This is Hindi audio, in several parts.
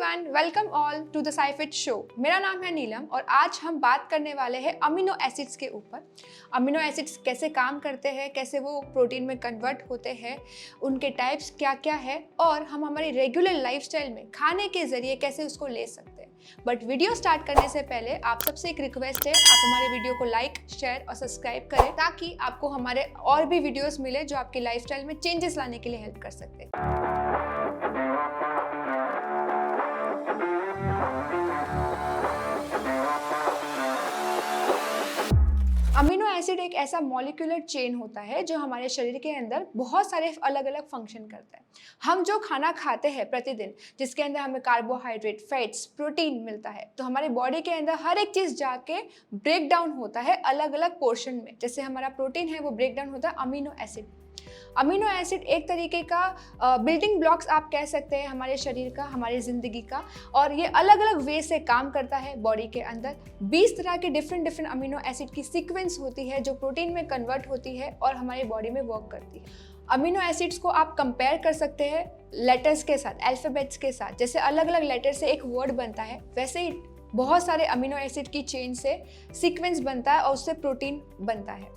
Everyone, welcome all to the Scifit show. मेरा नाम है नीलम और आज हम बात करने वाले हैं अमीनो एसिड्स के ऊपर। अमीनो एसिड्स कैसे काम करते हैं, कैसे वो प्रोटीन में कन्वर्ट होते हैं, उनके टाइप्स क्या क्या है और हम हमारी रेगुलर लाइफस्टाइल में खाने के जरिए कैसे उसको ले सकते हैं। बट वीडियो स्टार्ट करने से पहले आप सबसे एक रिक्वेस्ट है, आप हमारे वीडियो को लाइक, शेयर और सब्सक्राइब करें ताकि आपको हमारे और भी वीडियोस मिले जो आपकी लाइफस्टाइल में चेंजेस लाने के लिए हेल्प कर सकते हैं। अमीनो एसिड एक ऐसा मॉलिक्यूलर चेन होता है जो हमारे शरीर के अंदर बहुत सारे अलग अलग फंक्शन करता है। हम जो खाना खाते हैं प्रतिदिन, जिसके अंदर हमें कार्बोहाइड्रेट, फैट्स, प्रोटीन मिलता है, तो हमारी बॉडी के अंदर हर एक चीज़ जाके ब्रेक डाउन होता है अलग अलग पोर्शन में। जैसे हमारा प्रोटीन है वो ब्रेक डाउन होता है अमीनो एसिड। अमीनो एसिड एक तरीके का बिल्डिंग ब्लॉक्स आप कह सकते हैं हमारे शरीर का, हमारी ज़िंदगी का, और ये अलग अलग वे से काम करता है बॉडी के अंदर। 20 तरह के डिफरेंट अमीनो एसिड की सीक्वेंस होती है जो प्रोटीन में कन्वर्ट होती है और हमारी बॉडी में वर्क करती है। अमीनो एसिड्स को आप कंपेयर कर सकते हैं लेटर्स के साथ, अल्फ़ाबेट्स के साथ। जैसे अलग अलग लेटर से एक वर्ड बनता है, वैसे ही बहुत सारे अमीनो एसिड की चेन से सीक्वेंस बनता है और उससे प्रोटीन बनता है।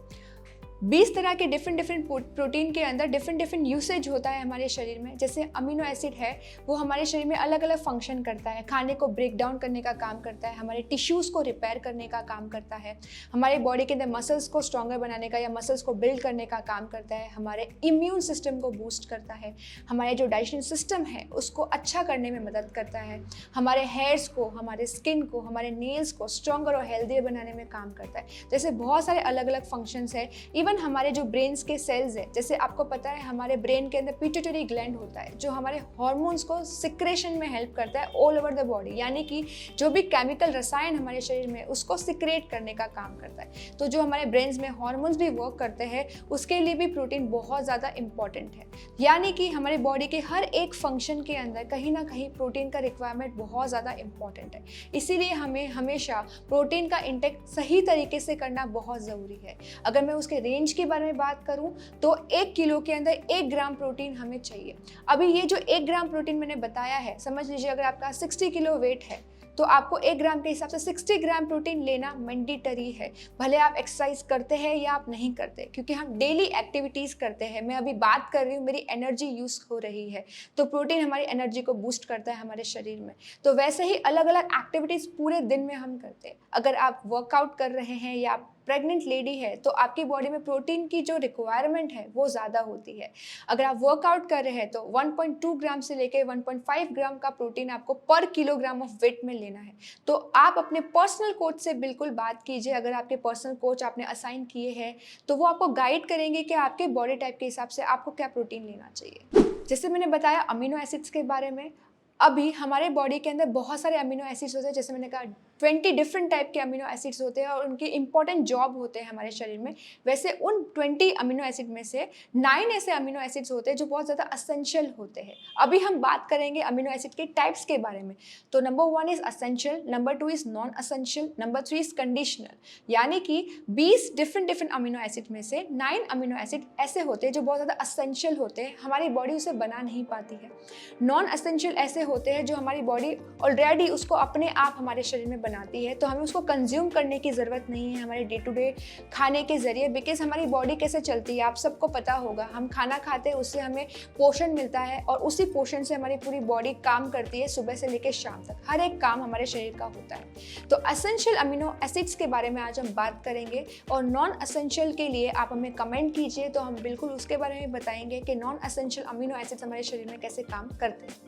20 तरह के डिफरेंट प्रोटीन के अंदर डिफरेंट यूसेज होता है हमारे शरीर में। जैसे अमीनो एसिड है वो हमारे शरीर में अलग अलग फंक्शन करता है, खाने को ब्रेक डाउन करने का काम करता है, हमारे टिश्यूज़ को रिपेयर करने का काम करता है, हमारे बॉडी के अंदर मसल्स को स्ट्रॉन्गर बनाने का या मसल्स को बिल्ड करने का काम करता है, हमारे इम्यून सिस्टम को बूस्ट करता है, हमारे जो डाइजेशन सिस्टम है उसको अच्छा करने में मदद करता है, हमारे हेयर्स को, हमारे स्किन को, हमारे नेल्स को स्ट्रॉन्गर और हेल्दियर बनाने में काम करता है। जैसे बहुत सारे अलग अलग फंक्शंस है। हमारे जो ब्रेन्स के सेल्स है, जैसे आपको पता है हमारे ब्रेन के अंदर पिट्यूटरी ग्लैंड होता है जो हमारे हार्मोन्स को सिक्रेशन में हेल्प करता है ऑल ओवर द बॉडी, यानी कि जो भी केमिकल रसायन हमारे शरीर में उसको सिक्रेट करने का काम करता है। तो जो हमारे ब्रेन्स में हार्मोन्स भी वर्क करते हैं उसके लिए भी प्रोटीन बहुत ज़्यादा इंपॉर्टेंट है। यानी कि हमारे बॉडी के हर एक फंक्शन के अंदर कहीं ना कहीं प्रोटीन का रिक्वायरमेंट बहुत ज़्यादा इंपॉर्टेंट है। इसीलिए हमें हमेशा प्रोटीन का इंटेक सही तरीके से करना बहुत ज़रूरी है। अगर मैं उसके रेंज के बारे में बात करूं तो 1 किलो के अंदर 1 ग्राम प्रोटीन हमें चाहिए। अभी ये जो 1 ग्राम प्रोटीन मैंने बताया है, समझ लीजिए अगर आपका 60 किलो वेट है तो आपको 1 ग्राम के हिसाब से 60 ग्राम प्रोटीन लेना मैंडेटरी है। भले आप एक्सरसाइज करते हैं या आप नहीं करते, क्योंकि हम डेली एक्टिविटीज़ करते हैं। मैं अभी बात कर रही हूँ, मेरी एनर्जी यूज़ हो रही है, तो प्रोटीन हमारी एनर्जी को बूस्ट करता है हमारे शरीर में। तो वैसे ही अलग अलग एक्टिविटीज़ पूरे दिन में हम करते हैं। अगर आप वर्कआउट कर रहे हैं या आप प्रेग्नेंट लेडी है तो आपकी बॉडी में प्रोटीन की जो रिक्वायरमेंट है वो ज़्यादा होती है। अगर आप वर्कआउट कर रहे हैं तो 1.2 ग्राम से लेकर 1.5 ग्राम का प्रोटीन आपको पर किलोग्राम ऑफ वेट में लेना है। तो आप अपने पर्सनल कोच से बिल्कुल बात कीजिए। अगर आपके पर्सनल कोच आपने असाइन किए हैं तो वो आपको गाइड करेंगे कि आपके बॉडी टाइप के हिसाब से आपको क्या प्रोटीन लेना चाहिए। जैसे मैंने बताया अमीनो एसिड्स के बारे में, अभी हमारे बॉडी के अंदर बहुत सारे अमीनो एसिड्स होते हैं। जैसे मैंने कहा 20 डिफरेंट टाइप के अमीनो एसिड्स होते हैं और उनके इंपॉर्टेंट जॉब होते हैं हमारे शरीर में। वैसे उन 20 अमीनो एसिड में से 9 ऐसे अमीनो एसिड्स होते हैं जो बहुत ज़्यादा असेंशियल होते हैं। अभी हम बात करेंगे अमीनो एसिड के टाइप्स के बारे में। तो number 1 is essential, number 2 is non essential, number 3 is conditional. यानी कि 20 डिफरेंट अमीनो एसिड में से 9 अमीनो एसिड ऐसे होते हैं जो बहुत ज़्यादा असेंशियल होते हैं, हमारी बॉडी उसे बना नहीं पाती है। नॉन असेंशियल ऐसे होते हैं जो हमारी बॉडी ऑलरेडी उसको अपने आप हमारे शरीर में बनाती है, तो हमें उसको कंज्यूम करने की ज़रूरत नहीं है हमारे डे टू डे खाने के ज़रिए। बिकॉज हमारी बॉडी कैसे चलती है आप सबको पता होगा, हम खाना खाते हैं उससे हमें पोषण मिलता है और उसी पोषण से हमारी पूरी बॉडी काम करती है। सुबह से लेकर शाम तक हर एक काम हमारे शरीर का होता है। तो असेंशियल अमीनो एसिड्स के बारे में आज हम बात करेंगे और नॉन असेंशियल के लिए आप हमें कमेंट कीजिए तो हम बिल्कुल उसके बारे में बताएंगे कि नॉन असेंशियल अमीनो एसिड्स हमारे शरीर में कैसे काम करते हैं।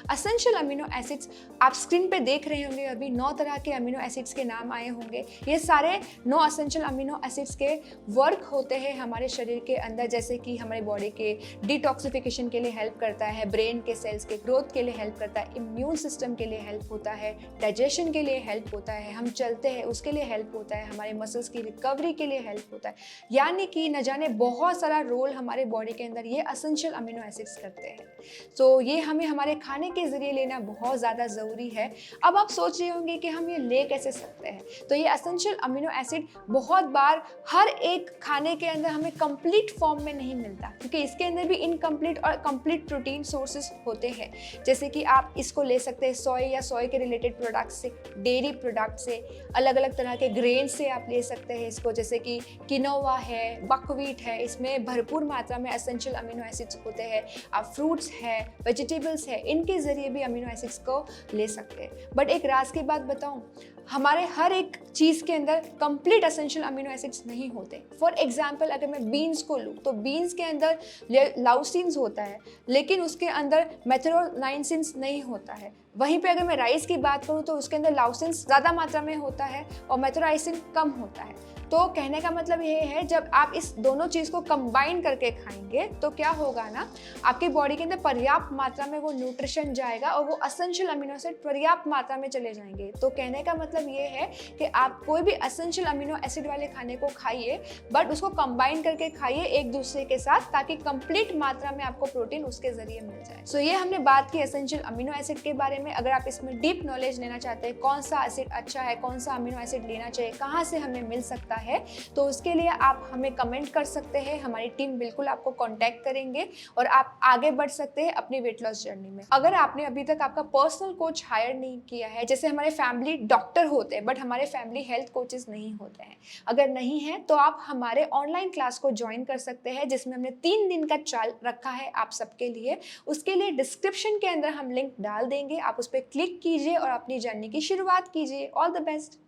असेंशियल अमीनो एसिड्स आप स्क्रीन पे देख रहे होंगे, अभी 9 तरह के अमीनो एसिड्स के नाम आए होंगे। ये सारे 9 असेंशियल अमीनो एसिड्स के वर्क होते हैं हमारे शरीर के अंदर। जैसे कि हमारे बॉडी के डिटॉक्सिफिकेशन के लिए हेल्प करता है, ब्रेन के सेल्स के ग्रोथ के लिए हेल्प करता है, इम्यून सिस्टम के लिए हेल्प होता है, डाइजेशन के लिए हेल्प होता है, हम चलते हैं उसके लिए हेल्प होता है, हमारे मसल्स की रिकवरी के लिए हेल्प होता है। यानी कि न जाने बहुत सारा रोल हमारे बॉडी के अंदर ये असेंशियल अमीनो एसिड्स करते हैं। तो ये हमें हमारे खाने के जरिए लेना बहुत ज़्यादा ज़रूरी है। अब आप सोच रहे होंगे कि हम ये ले कैसे सकते हैं। तो ये एसेंशियल अमीनो एसिड बहुत बार हर एक खाने के अंदर हमें कंप्लीट फॉर्म में नहीं मिलता, क्योंकि इसके अंदर भी इनकम्प्लीट और कंप्लीट प्रोटीन सोर्सेज होते हैं। जैसे कि आप इसको ले सकते हैं सोय या सोय के रिलेटेड प्रोडक्ट से, डेयरी प्रोडक्ट से, अलग अलग तरह के ग्रेन से आप ले सकते हैं इसको, जैसे कि किनोवा है, बकव्हीट है, इसमें भरपूर मात्रा में एसेंशियल अमीनो एसिड्स होते हैं। आप फ्रूट्स है, वेजिटेबल्स है, इनके जरिए भी अमीनो एसिड्स को ले सकते हैं। बट एक राज की बात बताऊं, हमारे हर एक चीज़ के अंदर कंप्लीट एसेंशियल अमीनो एसिड्स नहीं होते। फॉर एग्जांपल अगर मैं बीन्स को लूँ तो बीन्स के अंदर लाउसिन्स होता है, लेकिन उसके अंदर मेथिओनाइसिन्स नहीं होता है। वहीं पे अगर मैं राइस की बात करूँ तो उसके अंदर लाउसिन्स ज़्यादा मात्रा में होता है और मेथिओनाइसिन कम होता है। तो कहने का मतलब ये है, जब आप इस दोनों चीज़ को कंबाइन करके खाएंगे तो क्या होगा ना, आपकी बॉडी के अंदर पर्याप्त मात्रा में वो न्यूट्रिशन जाएगा और वो एसेंशियल अमीनो एसिड पर्याप्त मात्रा में चले जाएंगे। तो कहने का मतलब ये है कि आप कोई भी एसेंशियल अमीनो एसिड वाले खाने को खाइए, बट उसको कंबाइन करके खाइए एक दूसरे के साथ, ताकि कंप्लीट मात्रा में आपको प्रोटीन उसके जरिए मिल जाए। सो ये हमने बात की एसेंशियल अमीनो एसिड के बारे में। अगर आप इसमें डीप नॉलेज लेना चाहते हैं, कौन सा एसिड अच्छा है, कौन सा अमीनो एसिड लेना चाहिए, कहाँ से हमें मिल सकता है, तो उसके लिए आप हमें कमेंट कर सकते हैं। हमारी टीम बिल्कुल आपको कांटेक्ट करेंगे और आप आगे बढ़ सकते हैं अपनी वेट लॉस जर्नी में। अगर आपने अभी तक आपका पर्सनल कोच हायर नहीं किया है, जैसे हमारे फैमिली डॉक्टर होते हैं बट हमारे फैमिली हेल्थ कोचेस नहीं होते हैं, अगर नहीं है तो आप हमारे ऑनलाइन क्लास को ज्वाइन कर सकते हैं, जिसमें हमने 3 दिन का ट्रायल रखा है आप सबके लिए। उसके लिए डिस्क्रिप्शन के अंदर हम लिंक डाल देंगे, आप उस पर क्लिक कीजिए और अपनी जर्नी की शुरुआत कीजिए। All the best.